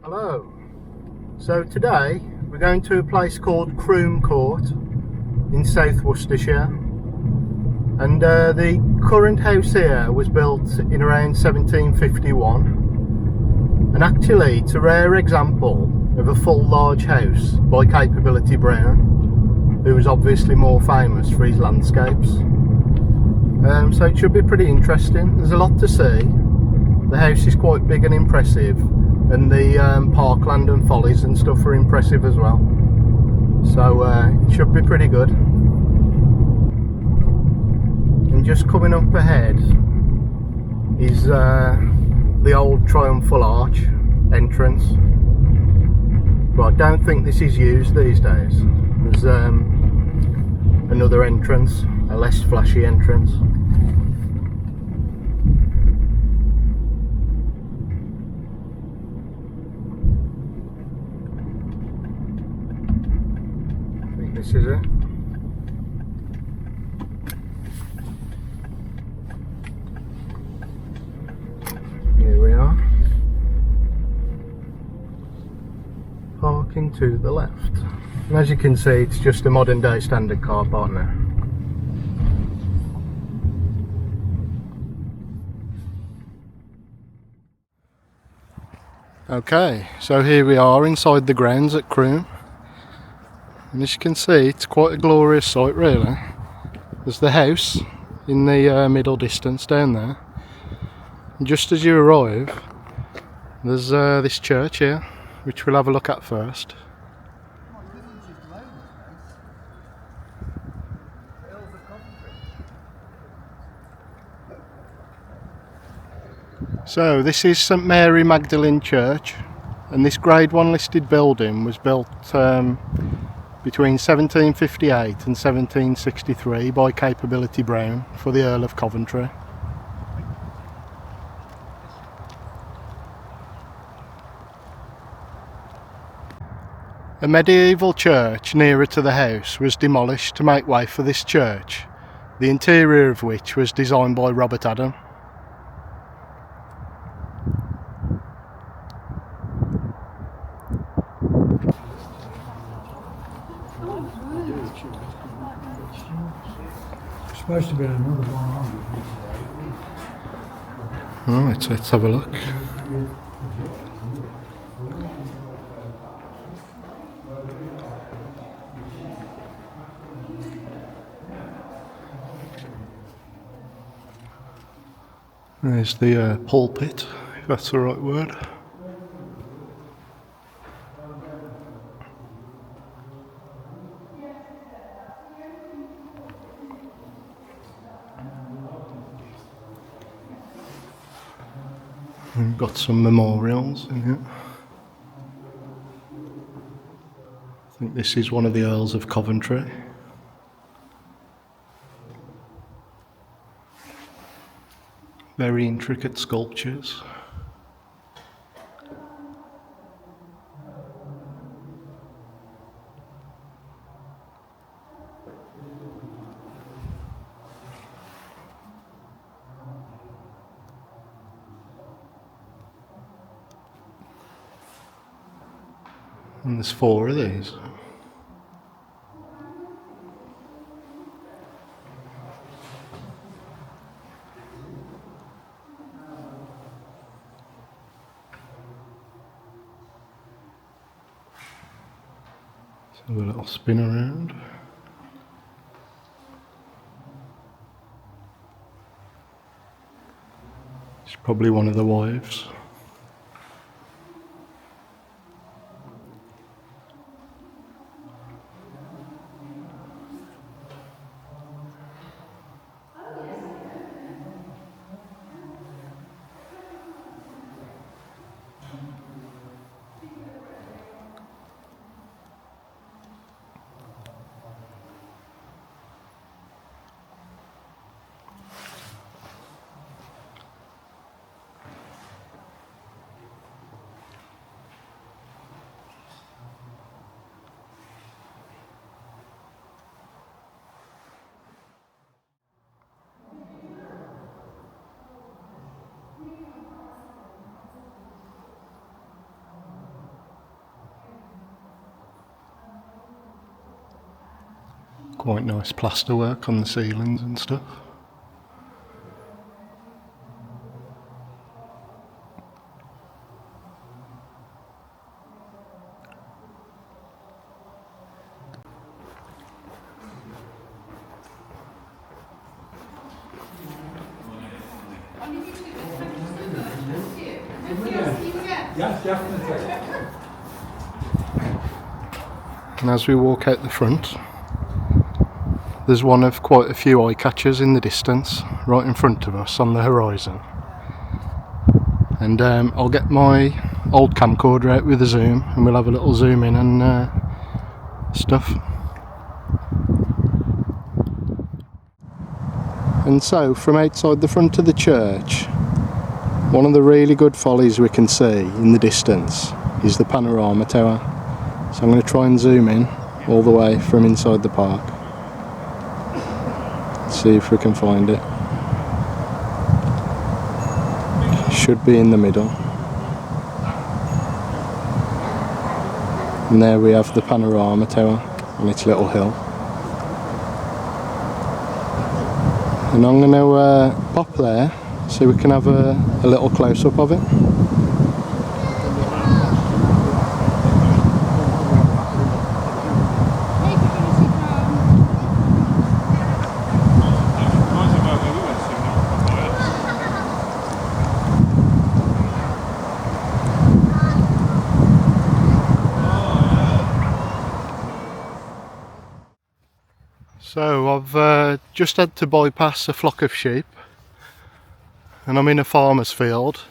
Hello. So today we're going to a place called Croome Court in South Worcestershire, and the current house here was built in around 1751, and actually it's a rare example of a full large house by Capability Brown, who was obviously more famous for his landscapes. So it should be pretty interesting. There's a lot to see. The house is quite big and impressive, and the Parkland and follies and stuff are impressive as well. So it should be pretty good. And just coming up ahead is the old Triumphal arch entrance. But I don't think this is used these days. There's another entrance, a less flashy entrance. This is it. Here we are. Parking to the left. And as you can see, it's just a modern day standard car park now. Okay, so here we are inside the grounds at Croome. And as you can see, it's quite a glorious sight really. There's the house in the middle distance down there. And just as you arrive, there's this church here, which we'll have a look at first. So this is St Mary Magdalene Church, and this Grade 1 listed building was built between 1758 and 1763 by Capability Brown for the Earl of Coventry. A medieval church nearer to the house was demolished to make way for this church, the interior of which was designed by Robert Adam. Supposed to be another one. Right, let's have a look. There's the pulpit, if that's the right word. We've got some memorials in here. I think this is one of the Earls of Coventry. Very intricate sculptures. And there's 4 of these. Let's have a little spin around. It's probably one of the wives. Quite nice plasterwork on the ceilings and stuff. Yes, definitely. And as we walk out the front, there's one of quite a few eye catchers in the distance, right in front of us on the horizon. And I'll get my old camcorder out with a zoom and we'll have a little zoom in and stuff. And so from outside the front of the church, one of the really good follies we can see in the distance is the Panorama Tower. So I'm going to try and zoom in all the way from inside the park. See if we can find it. Should be in the middle. And there we have the Panorama Tower on its little hill. And I'm going to pop there so we can have a little close-up of it. So I've just had to bypass a flock of sheep and I'm in a farmer's field,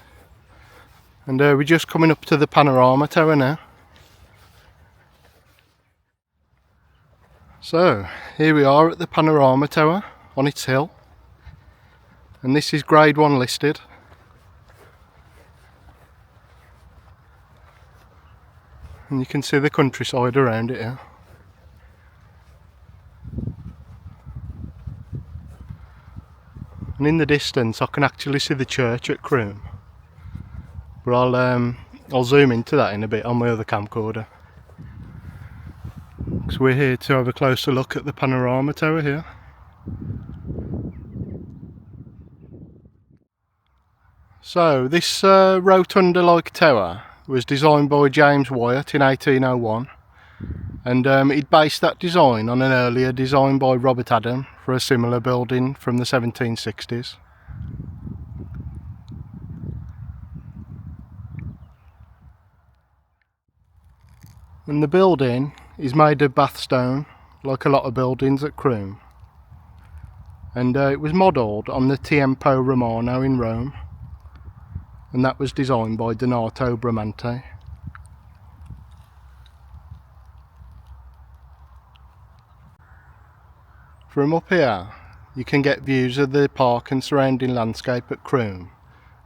and we're just coming up to the Panorama Tower now. So here we are at the Panorama Tower on its hill, and this is grade 1 listed. And you can see the countryside around it here. And in the distance I can actually see the church at Croome, but I'll zoom into that in a bit on my other camcorder, because we're here to have a closer look at the Panorama Tower here. So this Rotunda like tower was designed by James Wyatt in 1801, and he'd based that design on an earlier design by Robert Adam for a similar building from the 1760s. And the building is made of bath stone, like a lot of buildings at Croome, and it was modelled on the Triumphal Romano in Rome, and that was designed by Donato Bramante. From up here you can get views of the park and surrounding landscape at Croome,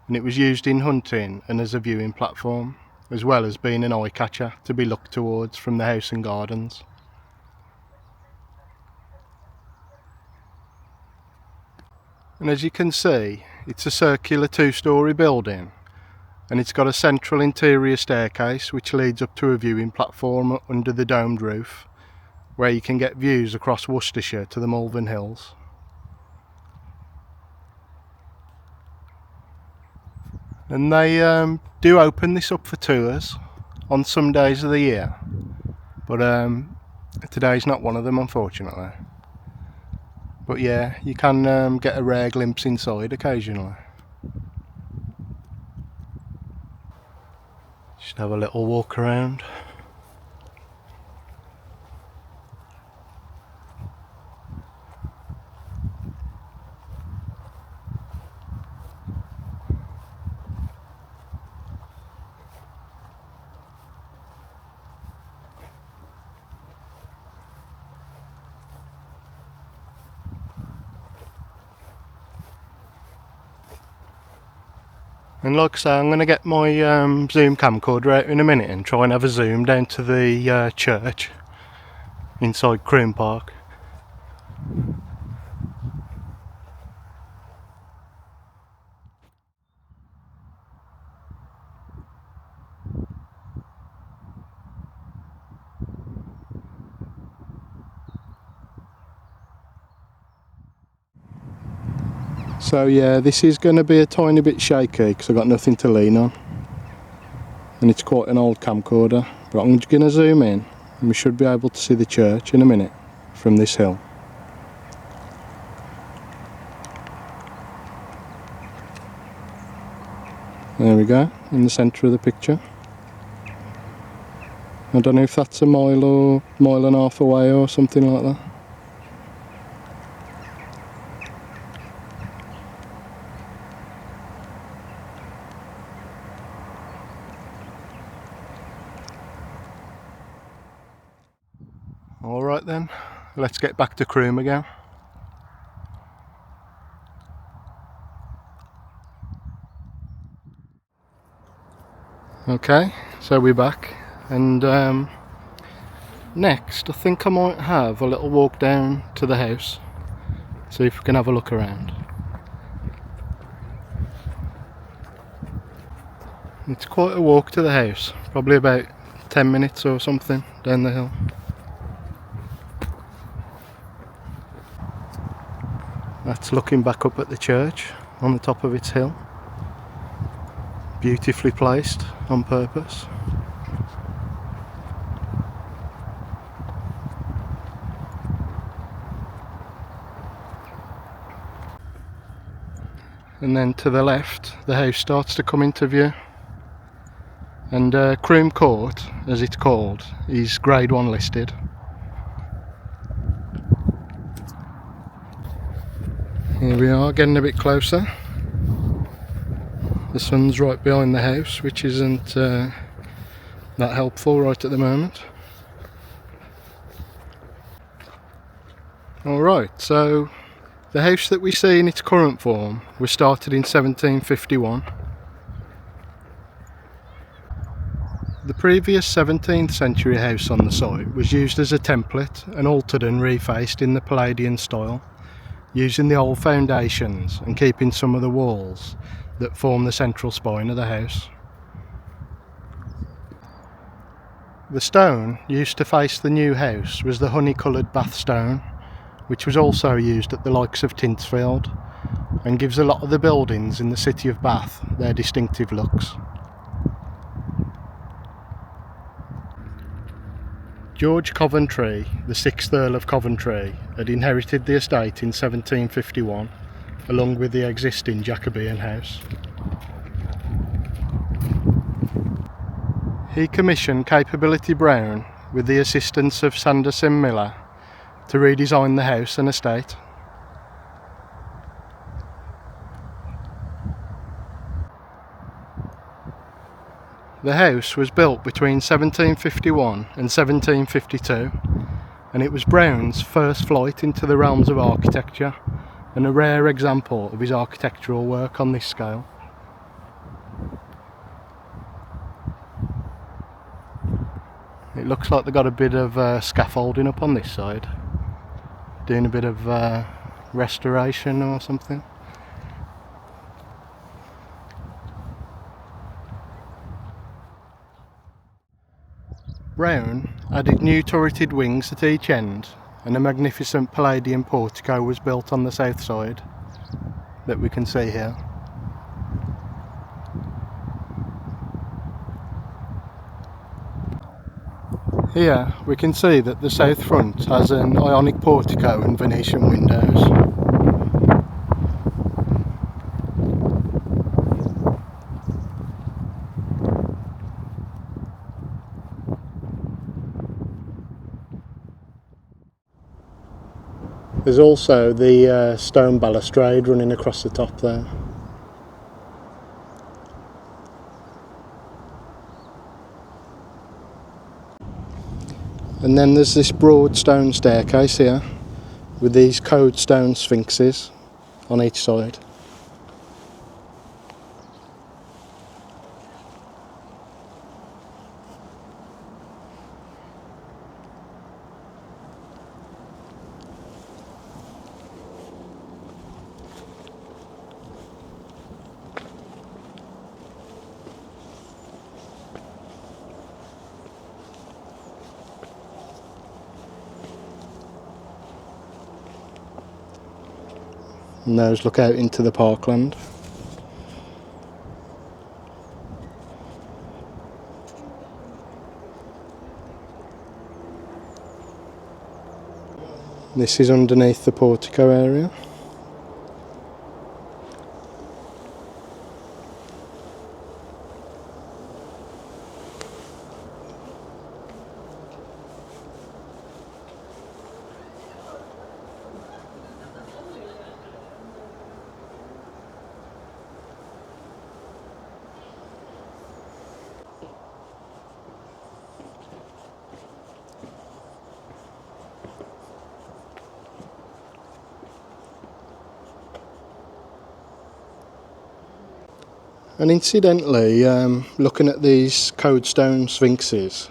and it was used in hunting and as a viewing platform, as well as being an eye catcher to be looked towards from the house and gardens. And as you can see, it's a circular 2-storey building, and it's got a central interior staircase which leads up to a viewing platform under the domed roof, where you can get views across Worcestershire to the Malvern Hills. And they do open this up for tours on some days of the year, but today's not one of them, unfortunately. But yeah, you can get a rare glimpse inside occasionally. Just have a little walk around. And like I say, I'm going to get my zoom camcorder out in a minute and try and have a zoom down to the church inside Croome Park. So yeah, this is going to be a tiny bit shaky because I've got nothing to lean on. And it's quite an old camcorder. But I'm going to zoom in and we should be able to see the church in a minute from this hill. There we go, in the centre of the picture. I don't know if that's a mile or mile and a half away or something like that. Alright then, let's get back to Croome again. Okay, so we're back, and next I think I might have a little walk down to the house, see if we can have a look around. It's quite a walk to the house, probably about 10 minutes or something down the hill. That's looking back up at the church on the top of its hill. Beautifully placed on purpose. And then to the left the house starts to come into view, and Croome Court, as it's called, is grade 1 listed. Here we are, getting a bit closer. The sun's right behind the house, which isn't that helpful right at the moment. Alright, so the house that we see in its current form was started in 1751. The previous 17th century house on the site was used as a template and altered and refaced in the Palladian style, using the old foundations and keeping some of the walls that form the central spine of the house. The stone used to face the new house was the honey-coloured Bath stone, which was also used at the likes of Tinsfield and gives a lot of the buildings in the city of Bath their distinctive looks. George Coventry, the 6th Earl of Coventry, had inherited the estate in 1751 along with the existing Jacobean house. He commissioned Capability Brown, with the assistance of Sanderson Miller, to redesign the house and estate. The house was built between 1751 and 1752, and it was Brown's first flight into the realms of architecture, and a rare example of his architectural work on this scale. It looks like they've got a bit of scaffolding up on this side, doing a bit of restoration or something. Brown added new turreted wings at each end, and a magnificent Palladian portico was built on the south side that we can see here. Here we can see that the south front has an Ionic portico and Venetian windows. There's also the stone balustrade running across the top there. And then there's this broad stone staircase here with these code stone sphinxes on each side. and those look out into the parkland. This is underneath the portico area. And incidentally, looking at these Codestone sphinxes,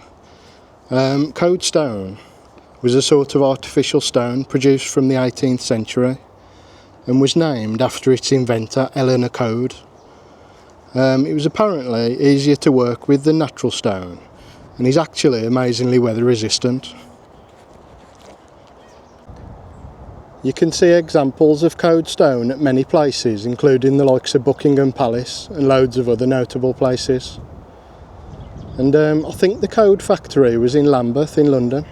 Codestone was a sort of artificial stone produced from the 18th century and was named after its inventor, Eleanor Code. It was apparently easier to work with than natural stone and is actually amazingly weather resistant. You can see examples of Codestone at many places, including the likes of Buckingham Palace and loads of other notable places. And I think the Code factory was in Lambeth in London.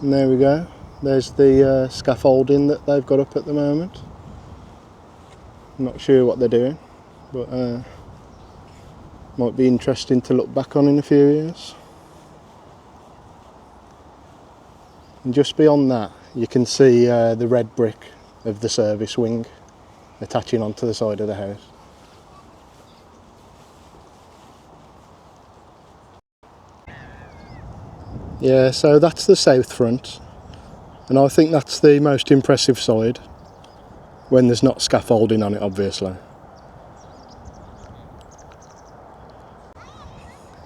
And there we go, there's the scaffolding that they've got up at the moment. I'm not sure what they're doing, but might be interesting to look back on in a few years. And just beyond that you can see the red brick of the service wing attaching onto the side of the house. Yeah, so that's the south front, and I think that's the most impressive side, when there's not scaffolding on it obviously.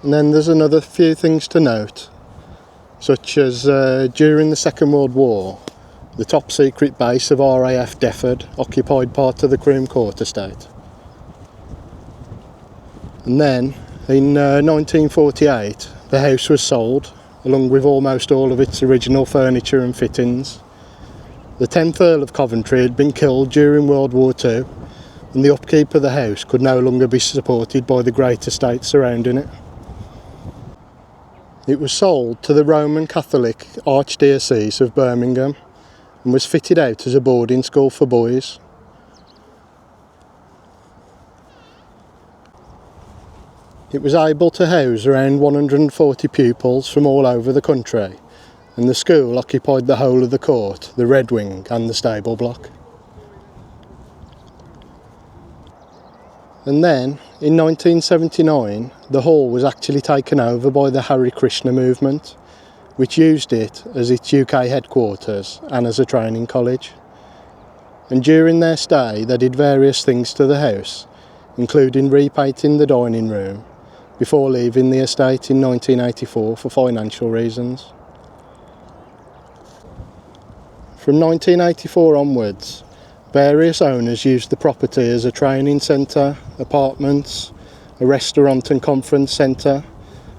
And then there's another few things to note, such as during the Second World War, the top secret base of RAF Deptford occupied part of the Croome Court estate. And then in 1948 the house was sold, along with almost all of its original furniture and fittings. The 10th Earl of Coventry had been killed during World War II, and the upkeep of the house could no longer be supported by the great estate surrounding it. It was sold to the Roman Catholic Archdiocese of Birmingham and was fitted out as a boarding school for boys. It was able to house around 140 pupils from all over the country, and the school occupied the whole of the court, the Red Wing and the stable block. And then, in 1979, the hall was actually taken over by the Hare Krishna movement, which used it as its UK headquarters and as a training college. And during their stay they did various things to the house, including repainting the dining room, before leaving the estate in 1984 for financial reasons. From 1984 onwards, various owners used the property as a training centre, apartments, a restaurant and conference centre,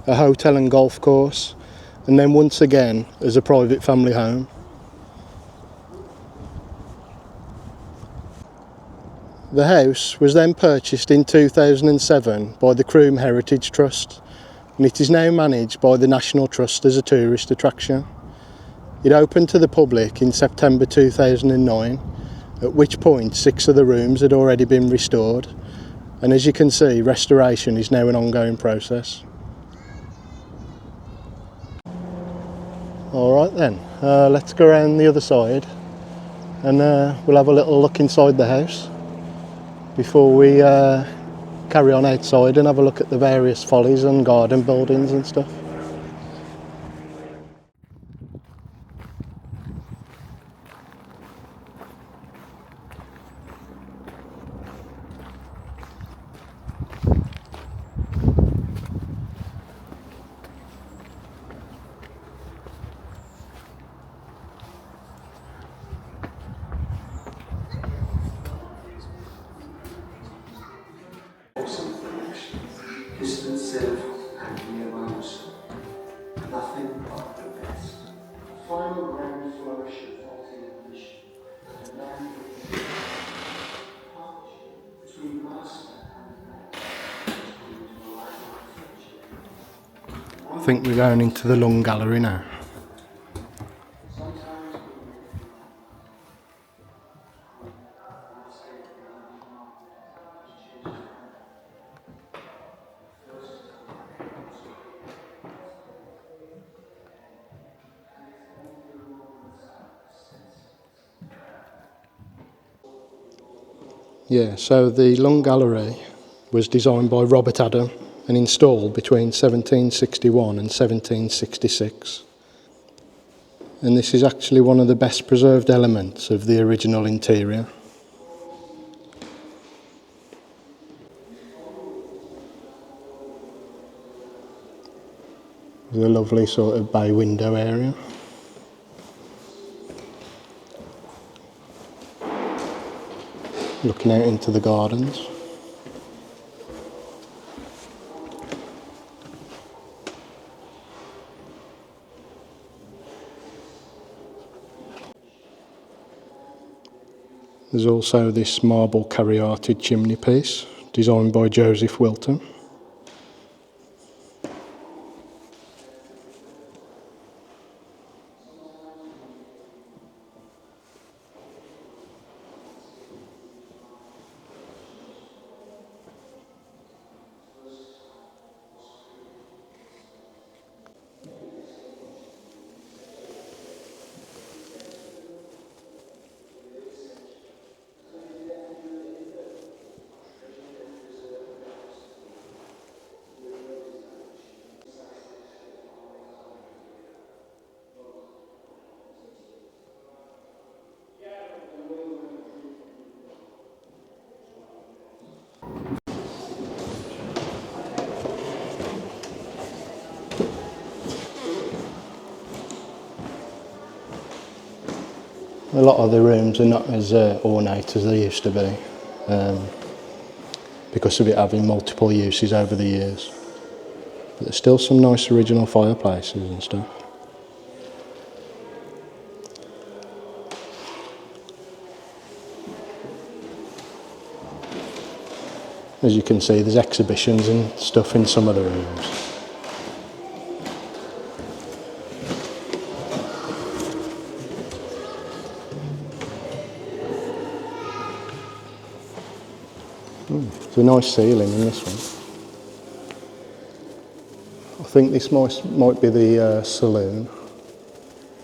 a hotel and golf course, and then once again as a private family home. The house was then purchased in 2007 by the Croome Heritage Trust, and it is now managed by the National Trust as a tourist attraction. It opened to the public in September 2009, at which point 6 of the rooms had already been restored, and as you can see, restoration is now an ongoing process. Alright then, let's go around the other side and we'll have a little look inside the house before we carry on outside and have a look at the various follies and garden buildings and stuff. Distant silver and near miles, nothing but the best. final grand flourish of the ambition, and then partnership between master and man. I think we're going into the long gallery now. Yeah, so the long gallery was designed by Robert Adam and installed between 1761 and 1766. And this is actually one of the best preserved elements of the original interior. There's a lovely sort of bay window area. Looking out into the gardens. There's also this marble caryatid chimney piece, designed by Joseph Wilton. A lot of the rooms are not as ornate as they used to be, because of it having multiple uses over the years. But there's still some nice original fireplaces and stuff. As you can see, there's exhibitions and stuff in some of the rooms. There's a nice ceiling in this one. I think this might be the saloon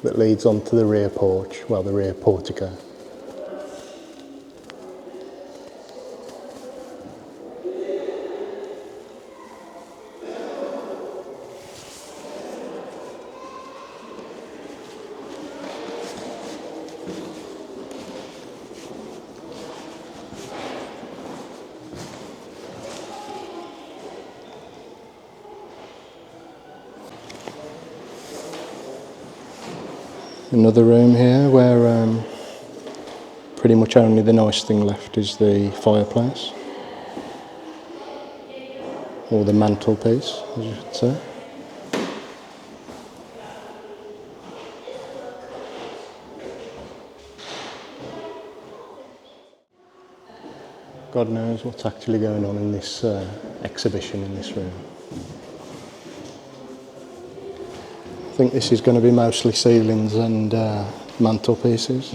that leads onto the rear porch, well, the rear portico. Another room here where pretty much only the nice thing left is the fireplace, or the mantelpiece, as you should say. God knows what's actually going on in this exhibition in this room. I think this is going to be mostly ceilings and mantelpieces.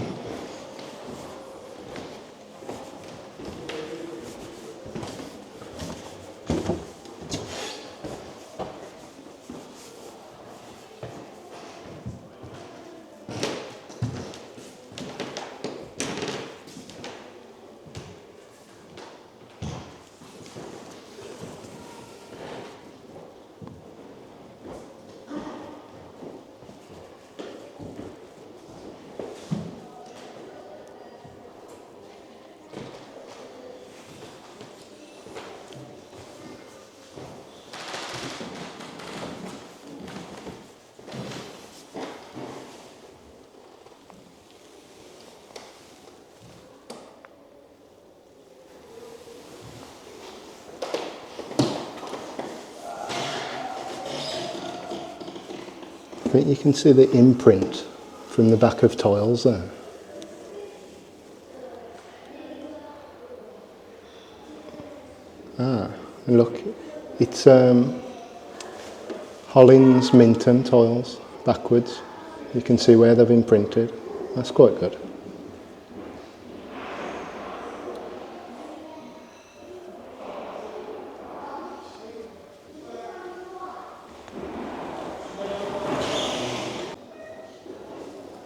I think you can see the imprint from the back of tiles there. Ah, and look, it's Hollins Minton tiles backwards. You can see where they've been printed. That's quite good.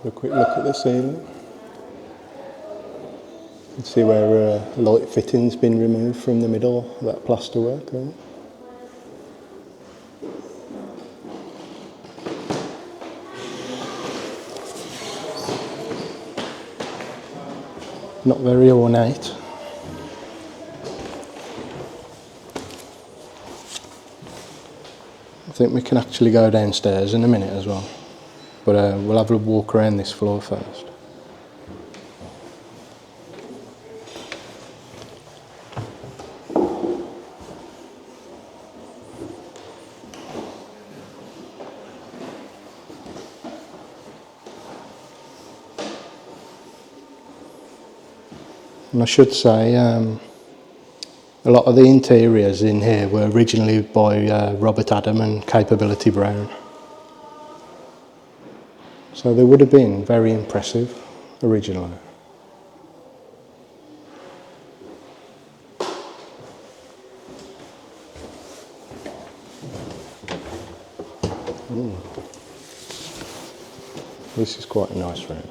A quick look at the ceiling. You can see where light fitting's been removed from the middle of that plaster work. Right? Not very ornate. I think we can actually go downstairs in a minute as well. But we'll have a walk around this floor first. And I should say, a lot of the interiors in here were originally by Robert Adam and Capability Brown. So they would have been very impressive originally. This is quite a nice room.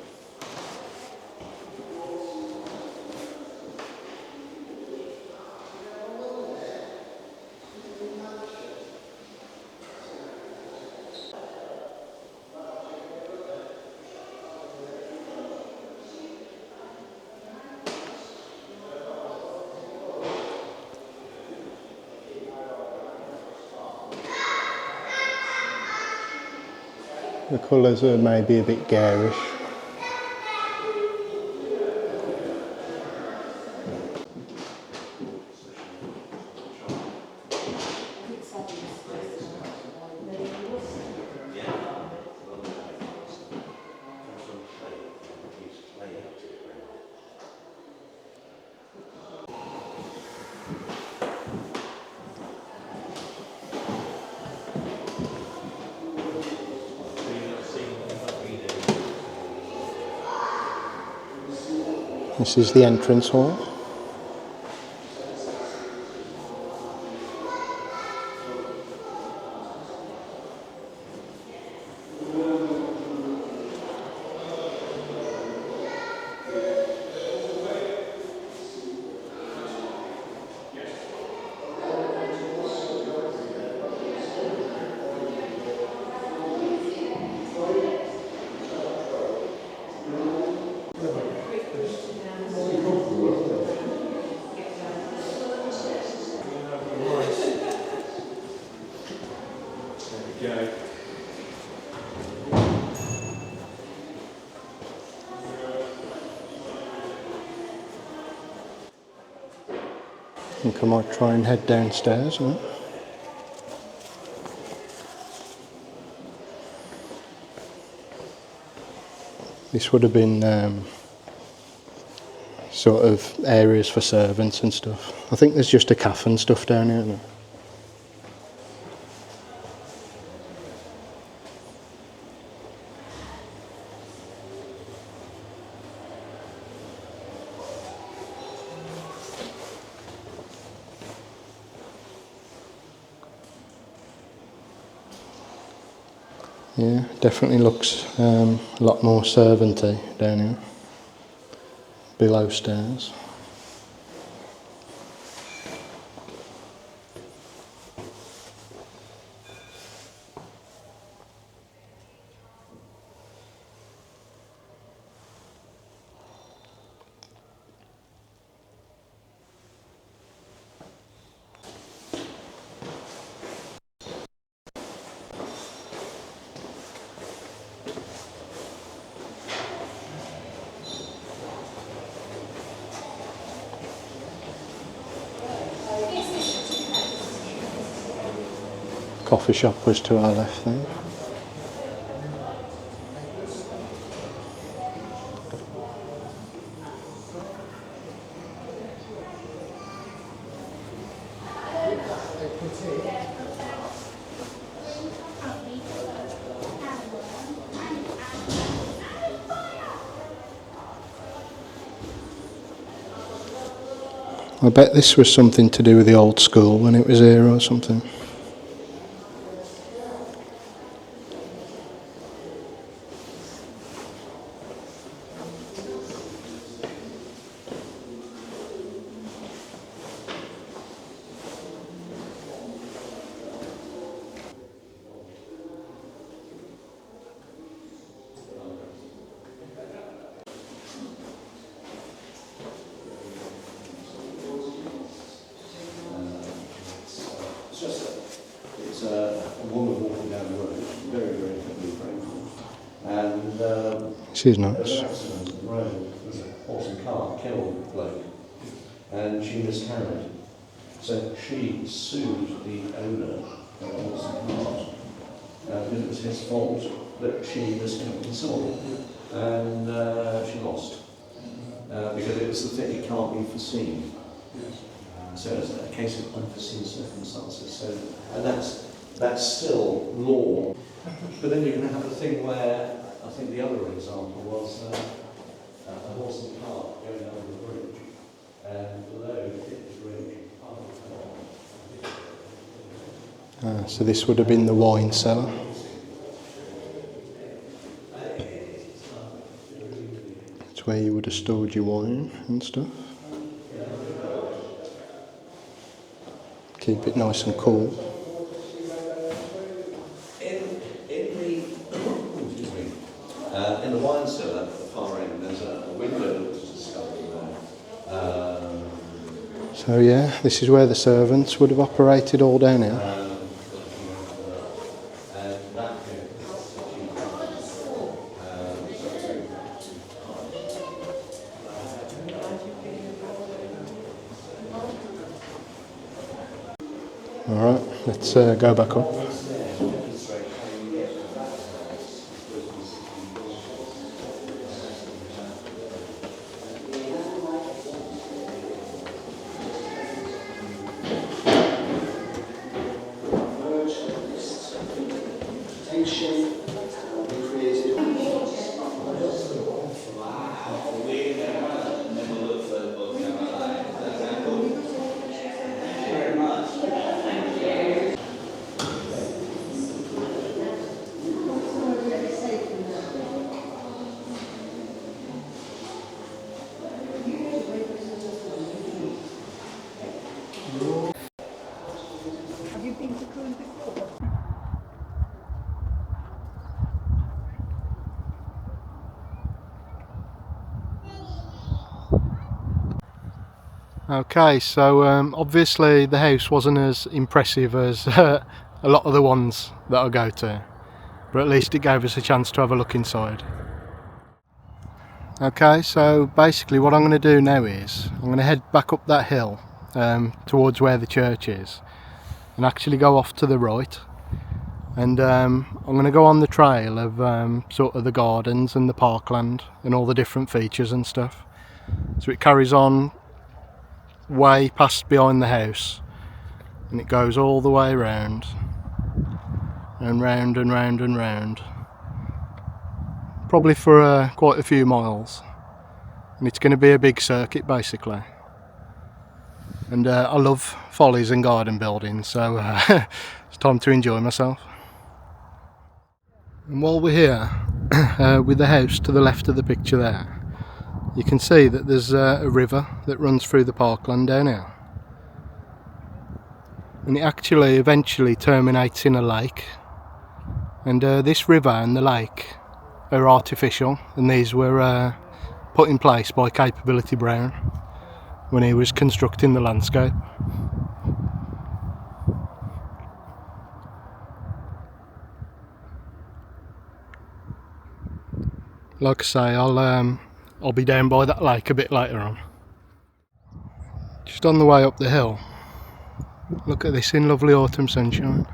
The colours are maybe a bit garish. This is the entrance hall. I think I might try and head downstairs now. This would have been sort of areas for servants and stuff. I think there's just a cafe and stuff down here now. Yeah, definitely looks a lot more servanty down here, below stairs. Coffee shop was to our left there. I bet this was something to do with the old school when it was here or something. It's a woman walking down the road, very, very heavily framed. And She's there nice. was an accident on the road. There was a horse and cart killed a bloke, and she miscarried. So she sued the owner of the horse and cart because it was his fault that she miscarried and saw, and she lost because it was the thing, it can't be foreseen. So it's a case of unforeseen circumstances. So, and that's still law. But then you're going to have a thing where I think the other example was a horse and cart going over the bridge, and below hit the bridge. So this would have been the wine cellar. It's where you would have stored your wine and stuff. Keep it nice and cool. In the wine cellar at the far end, there's a window that was discovered there. So yeah, this is where the servants would have operated all down here. And that Alright, let's go back up. Have you been to Croome before? Okay, so obviously the house wasn't as impressive as a lot of the ones that I go to, but at least it gave us a chance to have a look inside. Okay, so basically what I'm going to do now is I'm going to head back up that hill towards where the church is and actually go off to the right, and I'm going to go on the trail of sort of the gardens and the parkland and all the different features and stuff. So it carries on way past behind the house and it goes all the way round and round and round and round, probably for quite a few miles, and it's going to be a big circuit basically. And I love follies and garden building, so it's time to enjoy myself. And while we're here with the house to the left of the picture there, you can see that there's a river that runs through the parkland down here, and it actually eventually terminates in a lake, and this river and the lake are artificial, and these were put in place by Capability Brown when he was constructing the landscape. Like I say, I'll be down by that lake a bit later on. Just on the way up the hill, look at this in lovely autumn sunshine.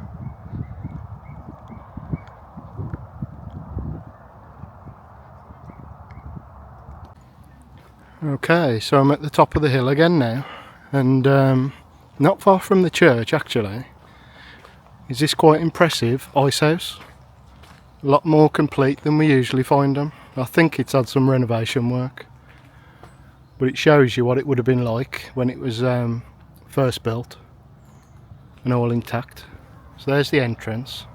Okay, so I'm at the top of the hill again now, and not far from the church actually. Is this quite impressive ice house? A lot more complete than we usually find them. I think it's had some renovation work, but it shows you what it would have been like when it was first built and all intact. So there's the entrance.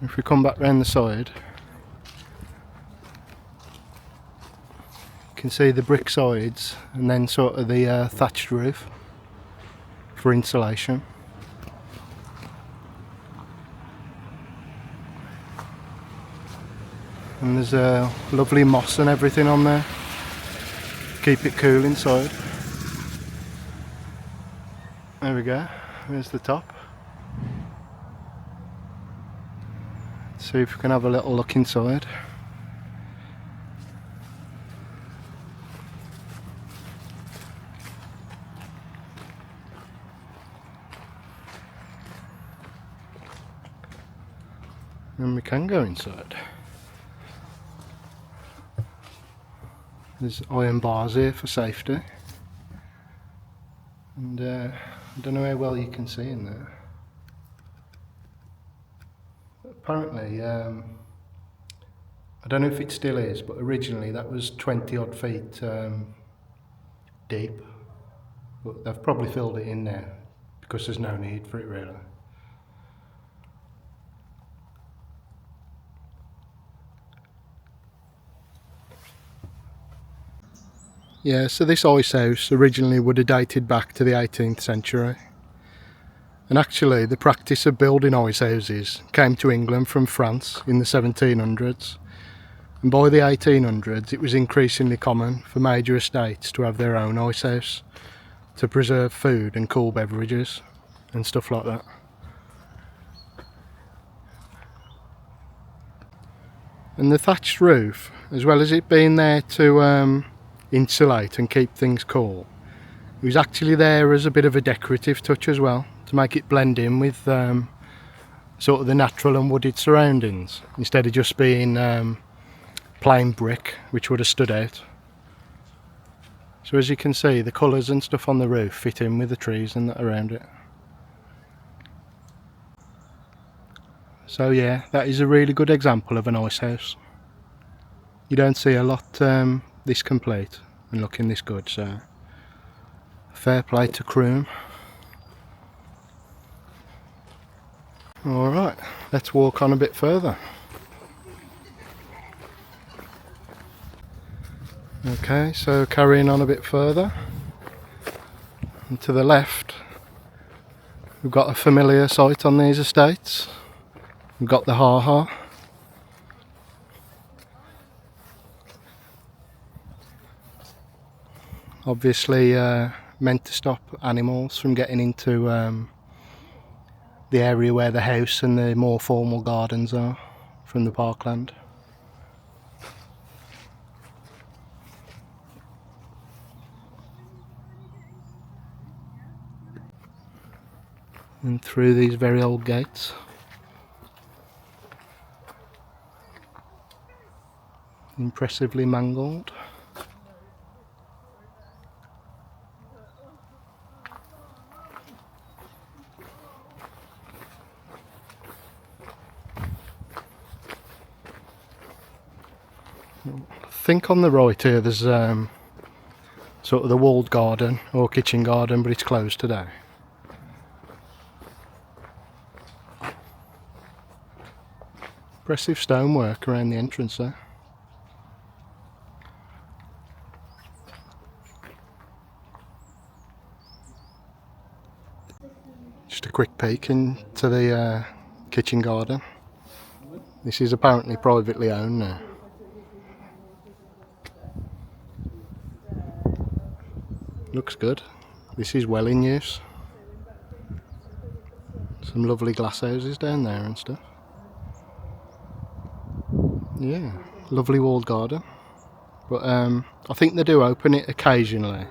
If we come back round the side, you can see the brick sides and then sort of the thatched roof for insulation. And there's lovely moss and everything on there. Keep it cool inside. There we go, there's the top. Let's see if we can have a little look inside. And we can go inside. There's iron bars here for safety, and I don't know how well you can see in there. Apparently, I don't know if it still is, but originally that was 20 odd feet deep, but they've probably filled it in now because there's no need for it really. Yeah, so this ice house originally would have dated back to the 18th century. And actually the practice of building ice houses came to England from France in the 1700s. And by the 1800s it was increasingly common for major estates to have their own ice house to preserve food and cool beverages and stuff like that. And the thatched roof, as well as it being there to insulate and keep things cool, it was actually there as a bit of a decorative touch as well, to make it blend in with sort of the natural and wooded surroundings, instead of just being plain brick, which would have stood out. So as you can see, the colours and stuff on the roof fit in with the trees and that around it. So yeah, that is a really good example of an ice house. You don't see a lot this complete and looking this good, so fair play to Croome. Alright, let's walk on a bit further. Okay, so carrying on a bit further, and to the left we've got a familiar sight on these estates. We've got the ha-ha. Obviously meant to stop animals from getting into the area where the house and the more formal gardens are from the parkland. And through these very old gates. Impressively mangled. I think on the right here there's sort of the walled garden or kitchen garden, but it's closed today. Impressive stonework around the entrance there. Just a quick peek into the kitchen garden. This is apparently privately owned now. Looks good. This is well in use. Some lovely glass houses down there and stuff. Yeah, lovely walled garden. But I think they do open it occasionally,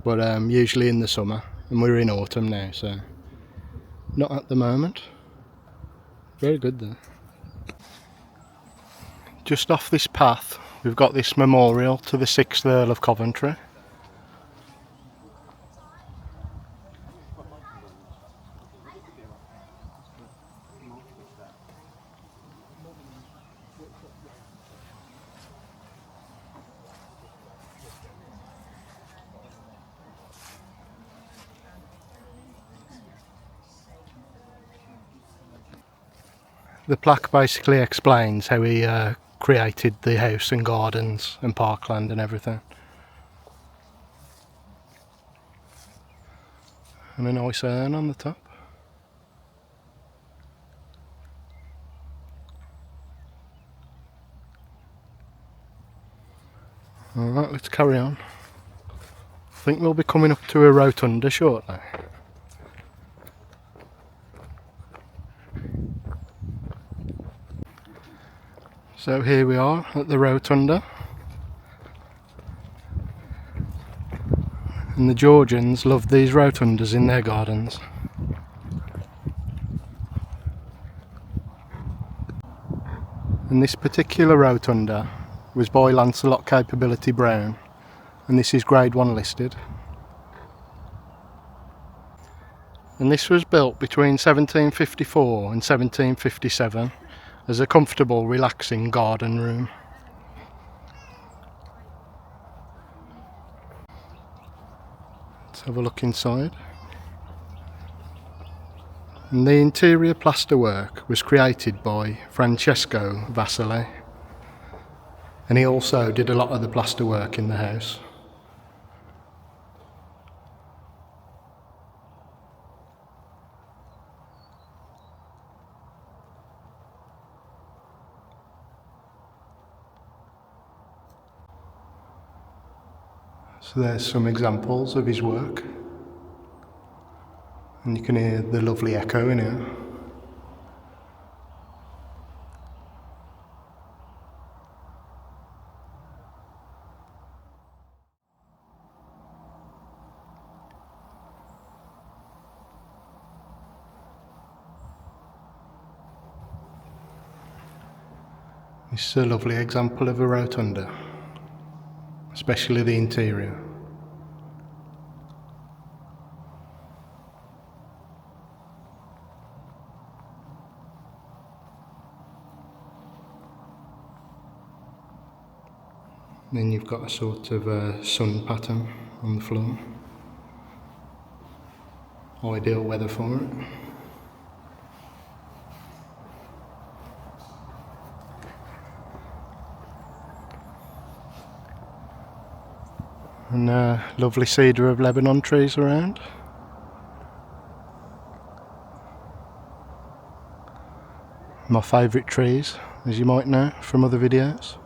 but usually in the summer, and we're in autumn now, so not at the moment. Very good though. Just off this path we've got this memorial to the 6th Earl of Coventry. The plaque basically explains how he created the house and gardens and parkland and everything. And a nice urn on the top. Alright, let's carry on. I think we'll be coming up to a rotunda shortly. So here we are at the rotunda. And the Georgians loved these rotundas in their gardens. And this particular rotunda was by Lancelot Capability Brown, and this is grade 1 listed. And this was built between 1754 and 1757 as a comfortable, relaxing garden room. Let's have a look inside. And the interior plasterwork was created by Francesco Vasile, and he also did a lot of the plasterwork in the house. So there's some examples of his work, and you can hear the lovely echo in here. This is a lovely example of a rotunda, especially the interior. Then you've got a sort of sun pattern on the floor. Ideal weather for it. And lovely cedar of Lebanon trees around. My favourite trees, as you might know from other videos.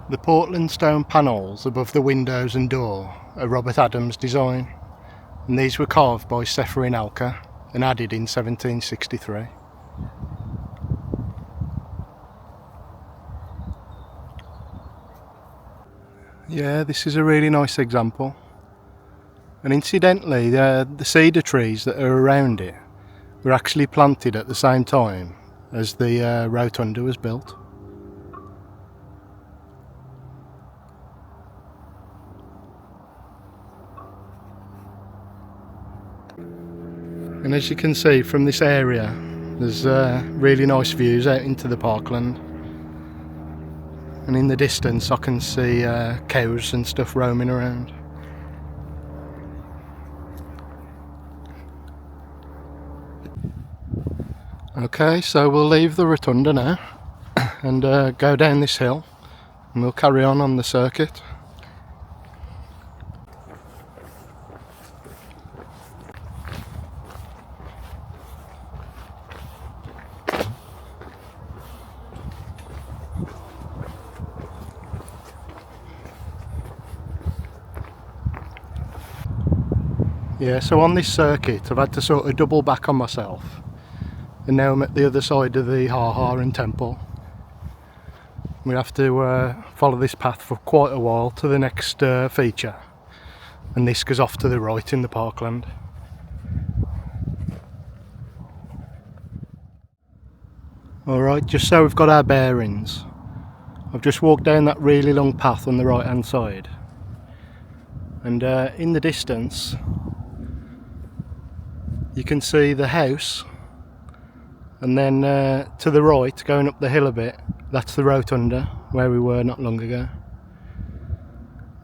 The Portland stone panels above the windows and door are Robert Adams' design, and these were carved by Seferin Alka and added in 1763. Yeah, this is a really nice example. And incidentally, the cedar trees that are around it were actually planted at the same time as the rotunda was built. And as you can see from this area, there's really nice views out into the parkland. And in the distance I can see cows and stuff roaming around. Okay, so we'll leave the rotunda now and go down this hill, and we'll carry on the circuit. Yeah, so on this circuit I've had to sort of double back on myself, and now I'm at the other side of the Ha and Temple. We have to follow this path for quite a while to the next feature, and this goes off to the right in the parkland. Alright, just so we've got our bearings, I've just walked down that really long path on the right hand side, and in the distance you can see the house And then to the right, going up the hill a bit, that's the Rotunda, where we were not long ago.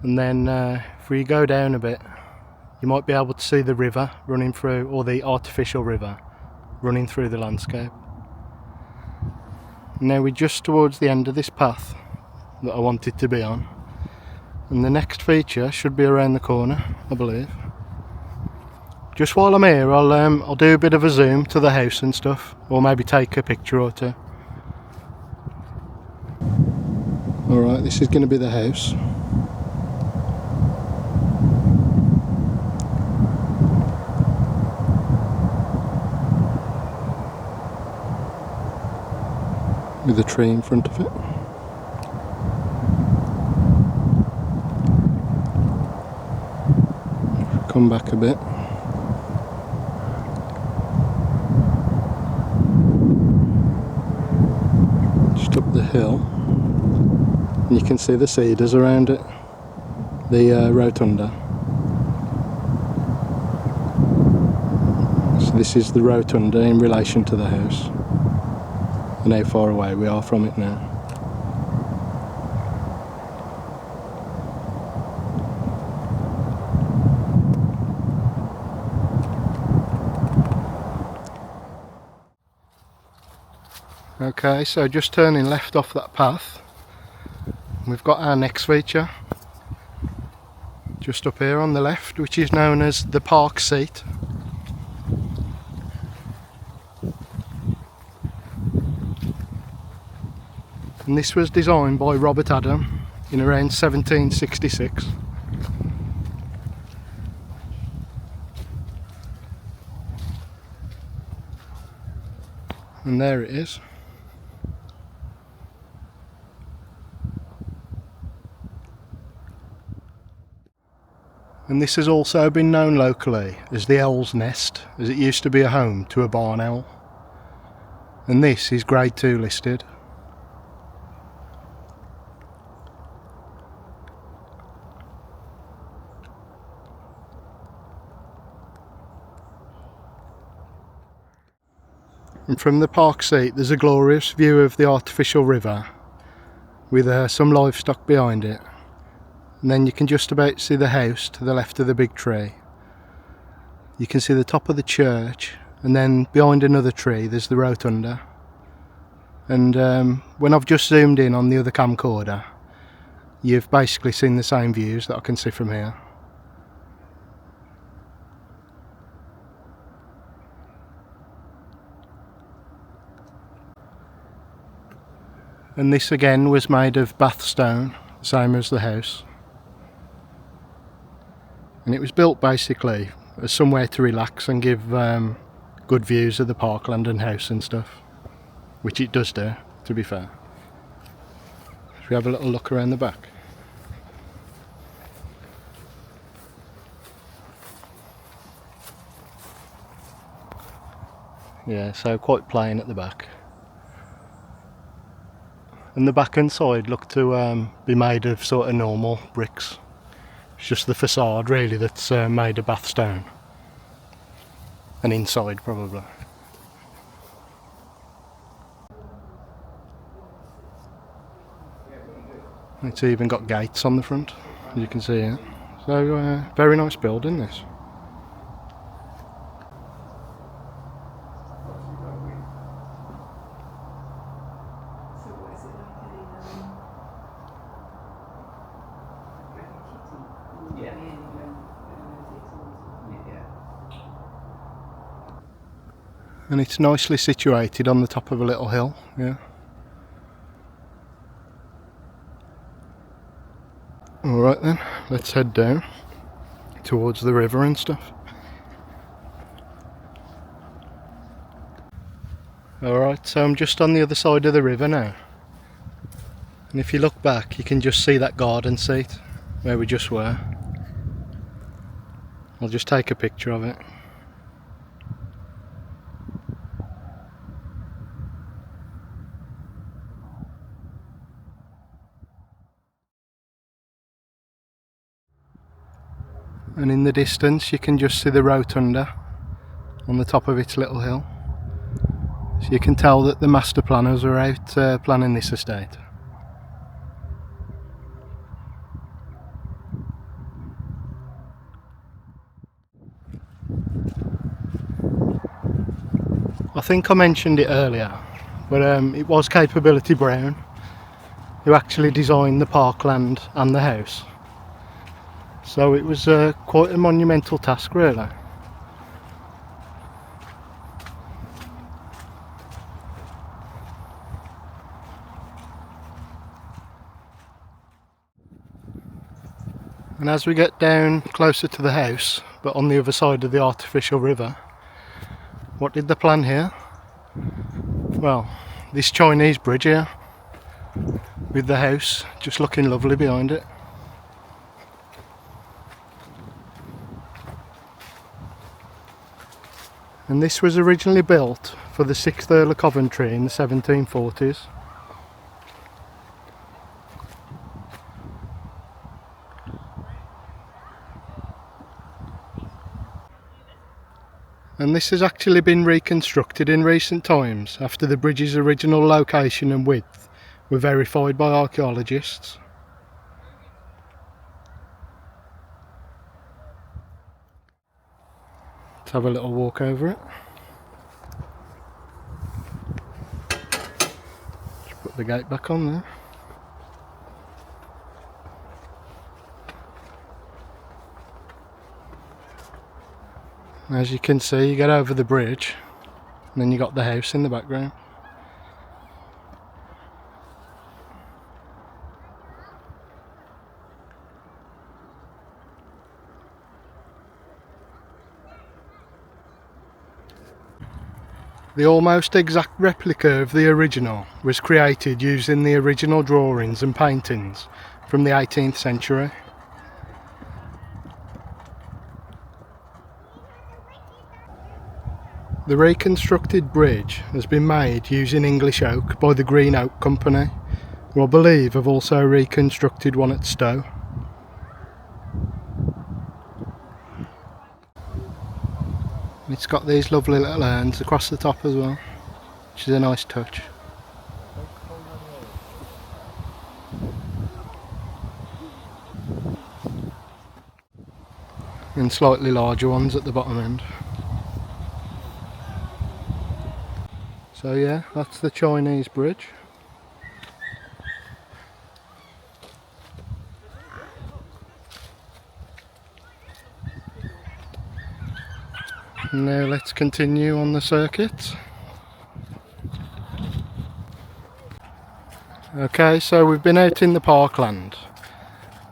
And then if we go down a bit, you might be able to see the river running through, or the artificial river running through the landscape. Now we're just towards the end of this path that I wanted to be on, and the next feature should be around the corner, I believe. Just while I'm here, I'll do a bit of a zoom to the house and stuff, or maybe take a picture or two. Alright, this is going to be the house. With a tree in front of it. Come back a bit. Just up the hill. And you can see the cedars around it. The Rotunda. So this is the Rotunda in relation to the house. And how far away we are from it now. Okay, so just turning left off that path, we've got our next feature just up here on the left, which is known as the Park Seat. And this was designed by Robert Adam in around 1766. And there it is. And this has also been known locally as the Owl's Nest, as it used to be a home to a barn owl. And this is Grade 2 listed. And from the park seat there's a glorious view of the artificial river with some livestock behind it, and then you can just about see the house to the left of the big tree. You can see the top of the church, and then behind another tree there's the Rotunda. And when I've just zoomed in on the other camcorder, you've basically seen the same views that I can see from here. And this again was made of bath stone, same as the house. And it was built basically as somewhere to relax and give good views of the Parkland and house and stuff, which it does do, to be fair. Should we have a little look around the back? Yeah, so quite plain at the back. And the back and side look to be made of sort of normal bricks. It's just the facade really that's made of bath stone. And inside probably. It's even got gates on the front, as you can see here. So very nice building this. And it's nicely situated on the top of a little hill, yeah. Alright then, let's head down towards the river and stuff. Alright, so I'm just on the other side of the river now. And if you look back, you can just see that garden seat where we just were. I'll just take a picture of it. And in the distance you can just see the Rotunda on the top of its little hill. So you can tell that the master planners are out planning this estate. I think I mentioned it earlier, but it was Capability Brown who actually designed the parkland and the house. So it was quite a monumental task, really. And as we get down closer to the house, but on the other side of the artificial river, what did they plan here? Well, this Chinese bridge here, with the house just looking lovely behind it. And this was originally built for the 6th Earl of Coventry in the 1740s. And this has actually been reconstructed in recent times after the bridge's original location and width were verified by archaeologists. Let's have a little walk over it. Just put the gate back on there. As you can see, you get over the bridge and then you got the house in the background. The almost exact replica of the original was created using the original drawings and paintings from the 18th century. The reconstructed bridge has been made using English oak by the Green Oak Company, who I believe have also reconstructed one at Stowe. It's got these lovely little urns across the top as well, which is a nice touch. And slightly larger ones at the bottom end. So yeah, that's the Chinese bridge. Now let's continue on the circuit. Okay, so we've been out in the parkland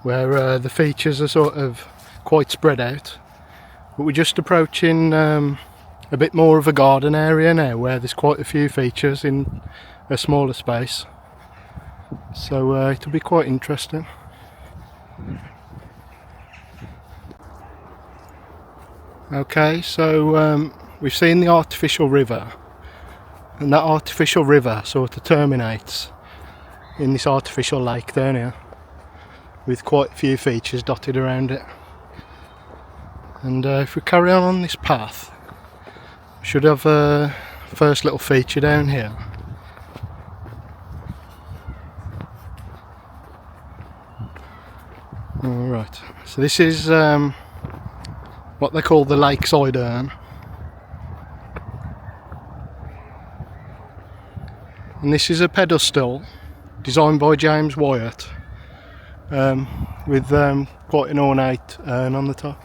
where the features are sort of quite spread out, but we're just approaching a bit more of a garden area now where there's quite a few features in a smaller space, so it'll be quite interesting. Okay, so we've seen the artificial river, and that artificial river sort of terminates in this artificial lake down here with quite a few features dotted around it. And if we carry on this path, we should have a first little feature down here. Alright, so this is what they call the lakeside urn. And this is a pedestal designed by James Wyatt with quite an ornate urn on the top.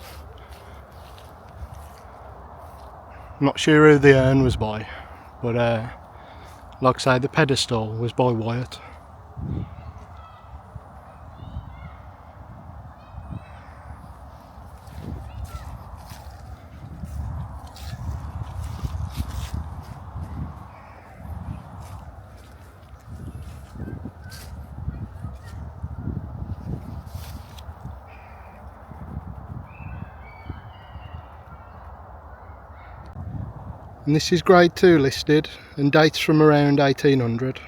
I'm not sure who the urn was by, but like I say, the pedestal was by Wyatt. And this is grade 2 listed and dates from around 1800,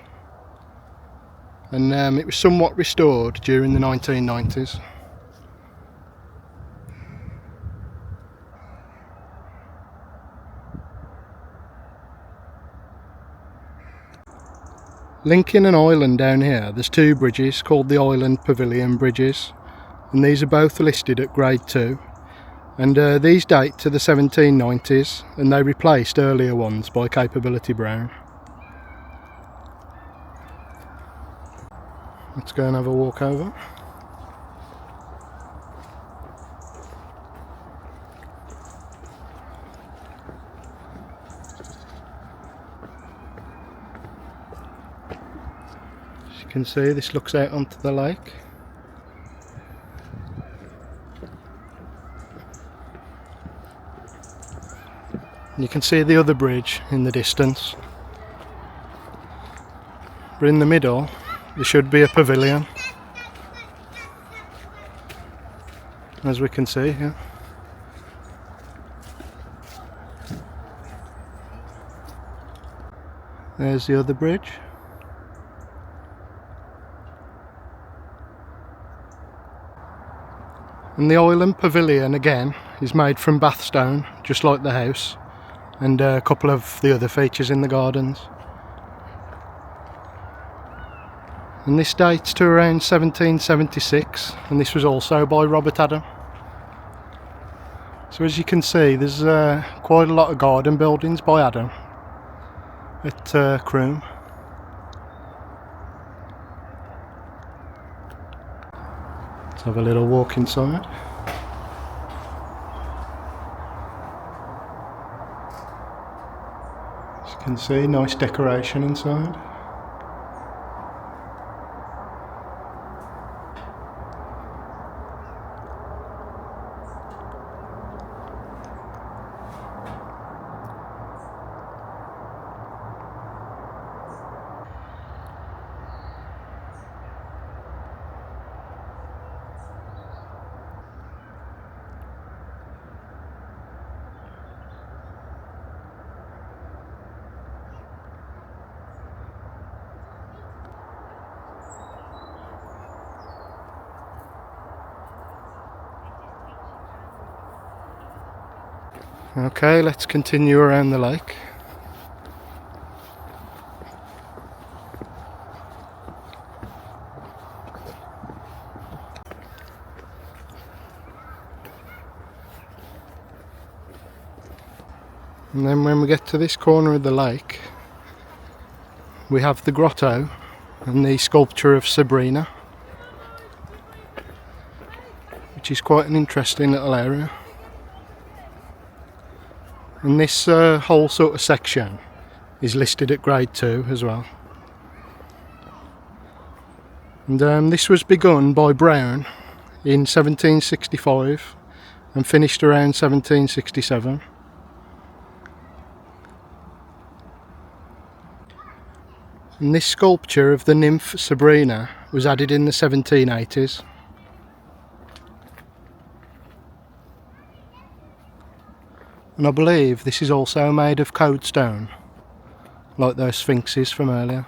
and it was somewhat restored during the 1990s. Linking an island down here, there's two bridges called the Island Pavilion Bridges, and these are both listed at grade 2, and these date to the 1790s, and they replaced earlier ones by Capability Brown. Let's go and have a walk over. As you can see, this looks out onto the lake. You can see the other bridge in the distance. But in the middle, there should be a pavilion, as we can see here. There's the other bridge. And the Island Pavilion again is made from bath stone, just like the house, and a couple of the other features in the gardens. And this dates to around 1776, and this was also by Robert Adam. So as you can see, there's quite a lot of garden buildings by Adam at Croome. Let's have a little walk inside. As you can see, nice decoration inside. Okay, let's continue around the lake. And then when we get to this corner of the lake, we have the grotto and the sculpture of Sabrina, which is quite an interesting little area. And this whole sort of section is listed at grade 2 as well. And this was begun by Brown in 1765 and finished around 1767. And this sculpture of the nymph Sabrina was added in the 1780s. And I believe this is also made of codestone, like those sphinxes from earlier.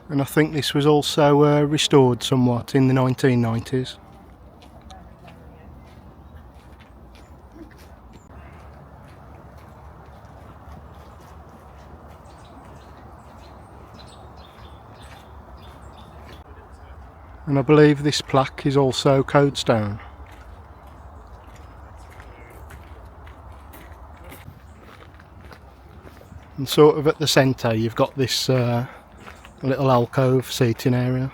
And I think this was also restored somewhat in the 1990s. And I believe this plaque is also codestone. And sort of at the centre you've got this little alcove seating area.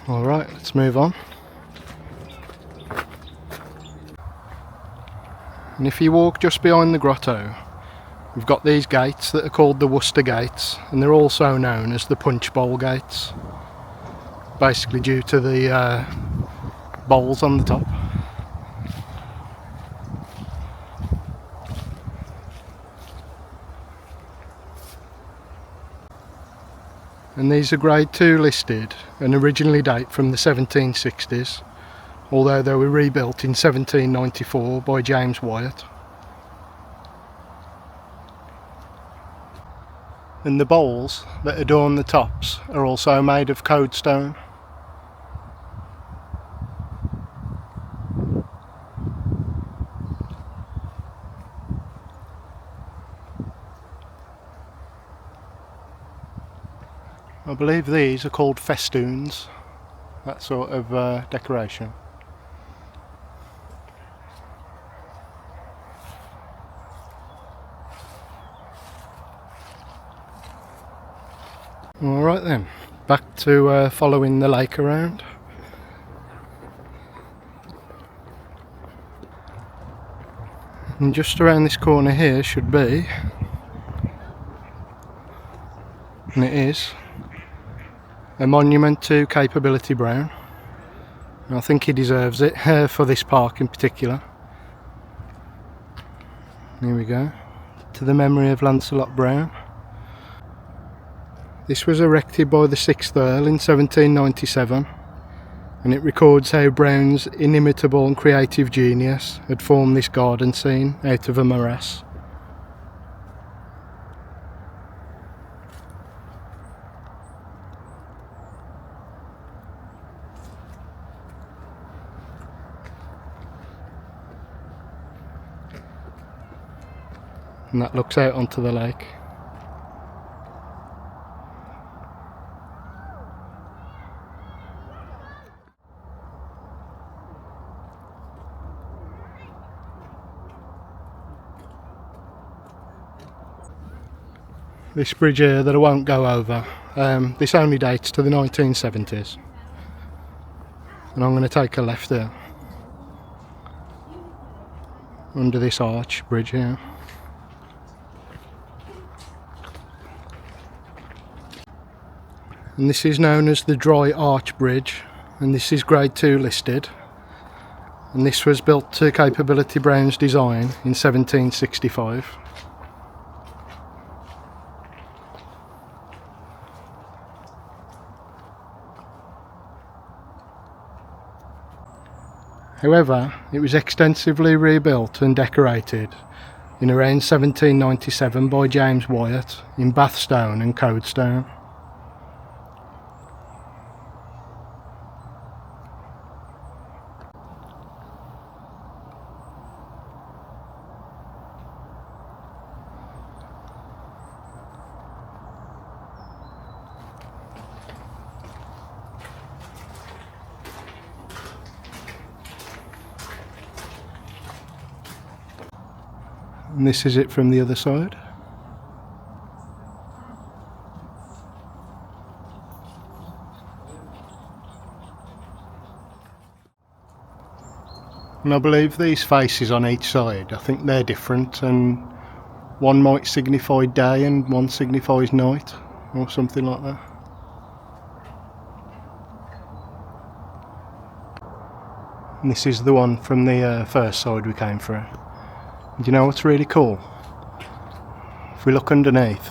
Alright, let's move on. And if you walk just behind the grotto, we've got these gates that are called the Worcester gates, and they're also known as the punch bowl gates, basically due to the bowls on the top. And these are grade 2 listed and originally date from the 1760s, although they were rebuilt in 1794 by James Wyatt. And the bowls that adorn the tops are also made of codestone. I believe these are called festoons, that sort of decoration. Alright then, back to following the lake around. And just around this corner here should be, and it is, a monument to Capability Brown. I think he deserves it for this park in particular. Here we go, to the memory of Lancelot Brown. This was erected by the 6th Earl in 1797, and it records how Brown's inimitable and creative genius had formed this garden scene out of a morass. And that looks out onto the lake. This bridge here that I won't go over, this only dates to the 1970s. And I'm going to take a left here, under this arch bridge here. And this is known as the Dry Arch Bridge, and this is grade 2 listed, and this was built to Capability Brown's design in 1765. However, it was extensively rebuilt and decorated in around 1797 by James Wyatt in bathstone and codestone. And this is it from the other side. And I believe these faces on each side, I think they're different, and one might signify day and one signifies night, or something like that. And this is the one from the first side we came through. Do you know what's really cool? If we look underneath,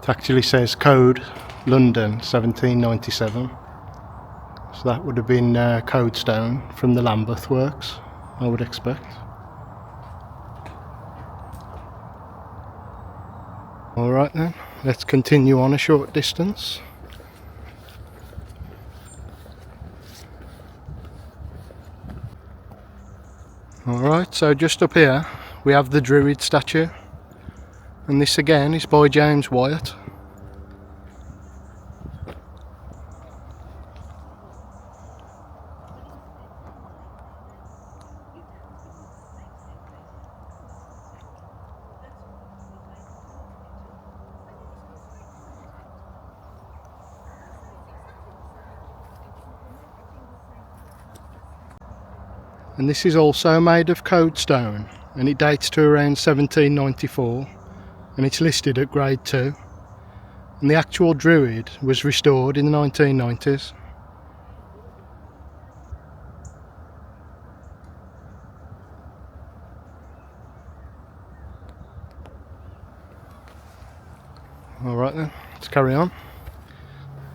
it actually says Code London 1797. So that would have been codestone from the Lambeth works, I would expect. Alright then, let's continue on a short distance. Alright, so just up here we have the Druid statue, and this again is by James Wyatt. And this is also made of codestone, and it dates to around 1794, and it's listed at grade 2. And the actual Druid was restored in the 1990s. Alright then, let's carry on.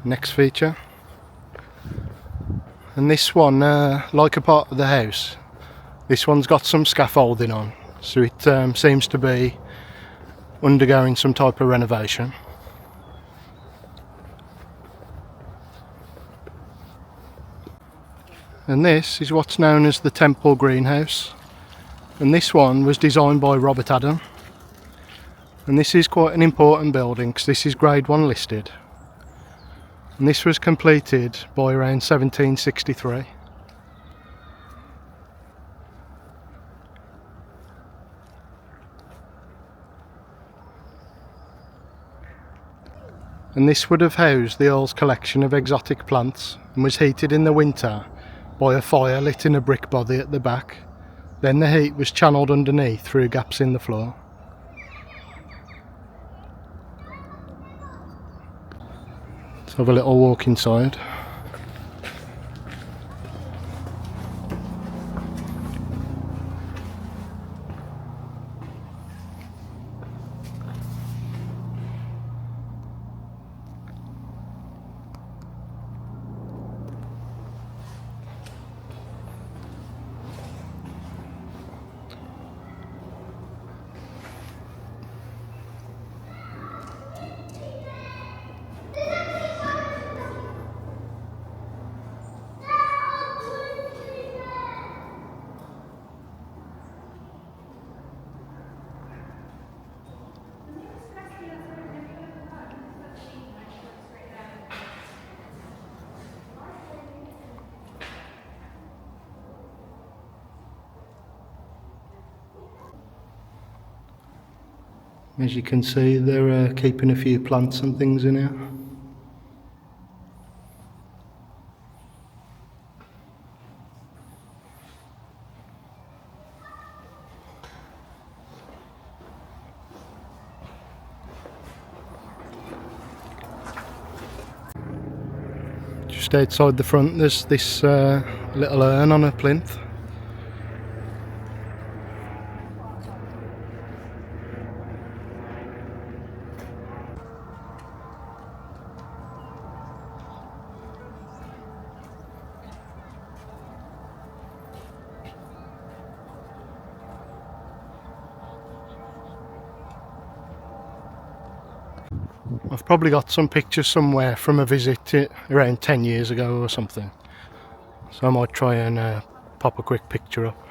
Next feature. And this one, like a part of the house, this one's got some scaffolding on, so it seems to be undergoing some type of renovation. And this is what's known as the Temple Greenhouse, and this one was designed by Robert Adam, and this is quite an important building because this is grade 1 listed, and this was completed by around 1763. And this would have housed the Earl's collection of exotic plants and was heated in the winter by a fire lit in a brick body at the back. Then the heat was channelled underneath through gaps in the floor. Let's have a little walk inside. As you can see, they're keeping a few plants and things in here. Just outside the front there's this little urn on a plinth. I've probably got some pictures somewhere from a visit around 10 years ago or something, so I might try and pop a quick picture up.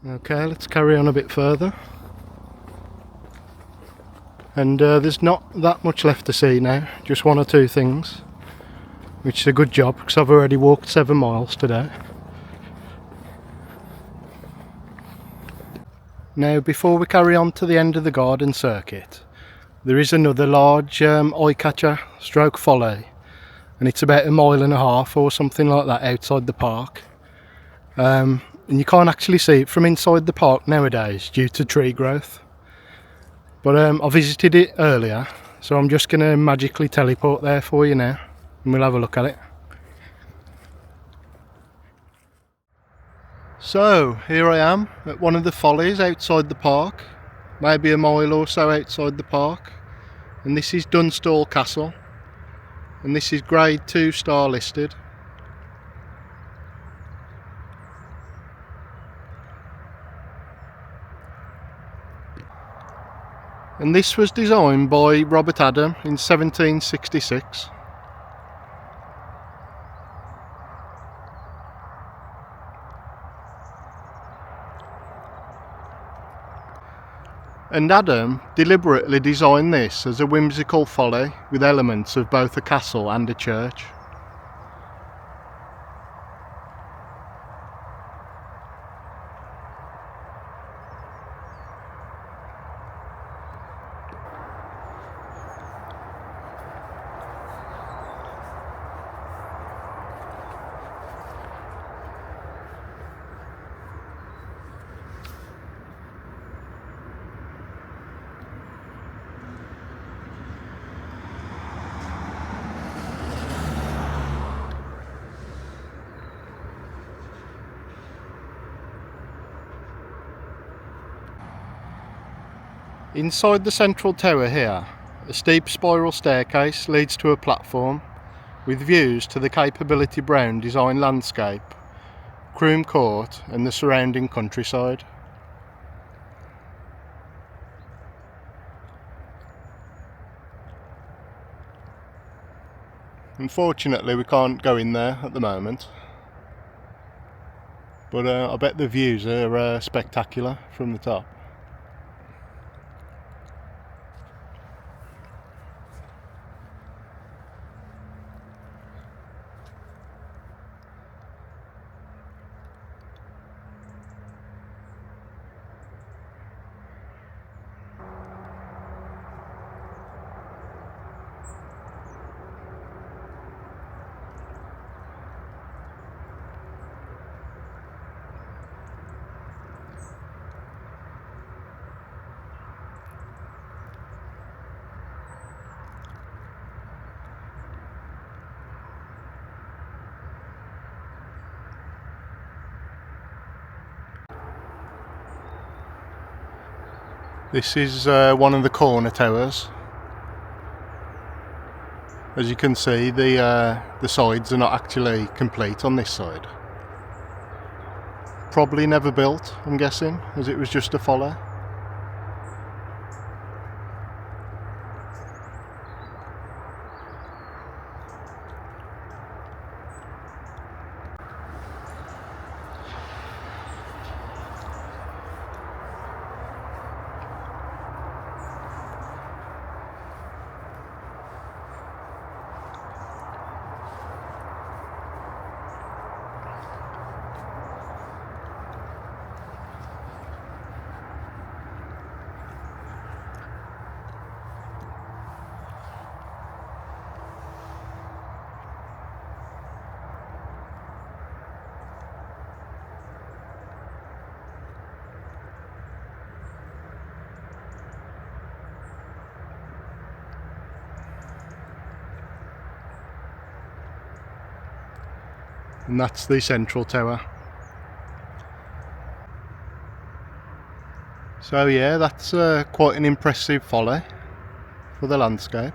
Okay, let's carry on a bit further. And there's not that much left to see now, just one or two things, which is a good job because I've already walked 7 miles today. Now, before we carry on to the end of the garden circuit, there is another large eye-catcher stroke folly, and it's about 1.5 miles or something like that outside the park. And you can't actually see it from inside the park nowadays due to tree growth. But I visited it earlier, so I'm just going to magically teleport there for you now, and we'll have a look at it. So, here I am at one of the follies outside the park, maybe 1 mile or so outside the park, and this is Dunstall Castle, and this is grade 2 star listed. And this was designed by Robert Adam in 1766. And Adam deliberately designed this as a whimsical folly with elements of both a castle and a church. Inside the central tower here, a steep spiral staircase leads to a platform with views to the Capability Brown design landscape, Croome Court and the surrounding countryside. Unfortunately we can't go in there at the moment, but I bet the views are spectacular from the top. This is one of the corner towers. As you can see, the sides are not actually complete on this side. Probably never built, I'm guessing, as it was just a follow. And that's the central tower. So yeah, that's quite an impressive folly for the landscape.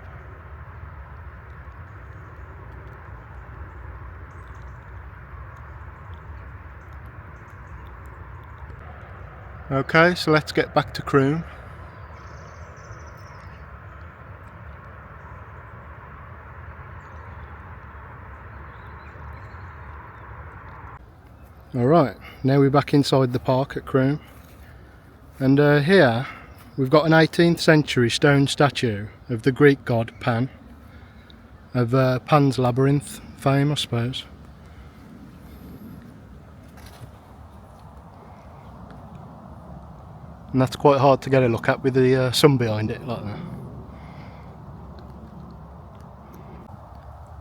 Okay, so let's get back to Croome. Alright, now we're back inside the park at Croome, and here we've got an 18th century stone statue of the Greek god Pan, of Pan's Labyrinth fame I suppose. And that's quite hard to get a look at with the sun behind it like that.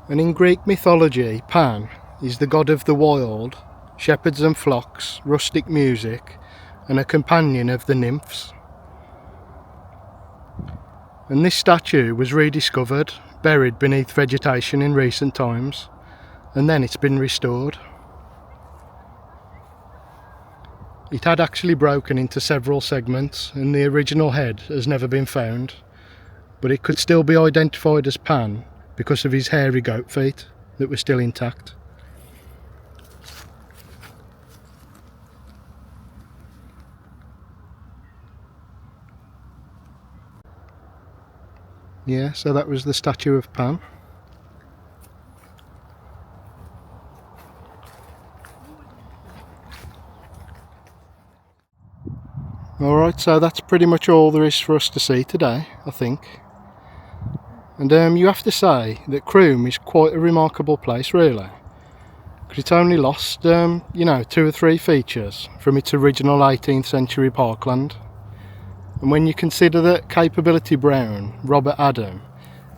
And in Greek mythology, Pan is the god of the wild, shepherds and flocks, rustic music, and a companion of the nymphs. And this statue was rediscovered, buried beneath vegetation in recent times, and then it's been restored. It had actually broken into several segments, and the original head has never been found, but it could still be identified as Pan because of his hairy goat feet that were still intact. Yeah, so that was the statue of Pan. Alright, so that's pretty much all there is for us to see today, I think. And you have to say that Croome is quite a remarkable place, really. Because it only lost, 2 or 3 features from its original 18th century parkland. And when you consider that Capability Brown, Robert Adam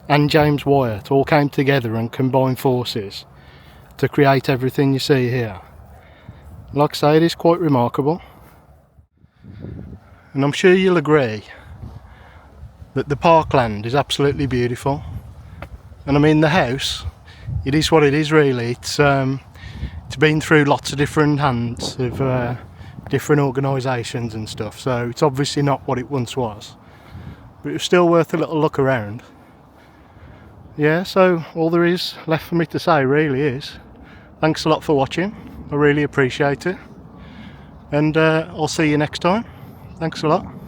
and James Wyatt all came together and combined forces to create everything you see here, like I say, it is quite remarkable. And I'm sure you'll agree that the parkland is absolutely beautiful. And I mean, the house, it is what it is really. It's been through lots of different hands of different organisations and stuff, so it's obviously not what it once was. but it was still worth a little look around. Yeah, so all there is left for me to say really is thanks a lot for watching. I really appreciate it, and I'll see you next time. Thanks a lot.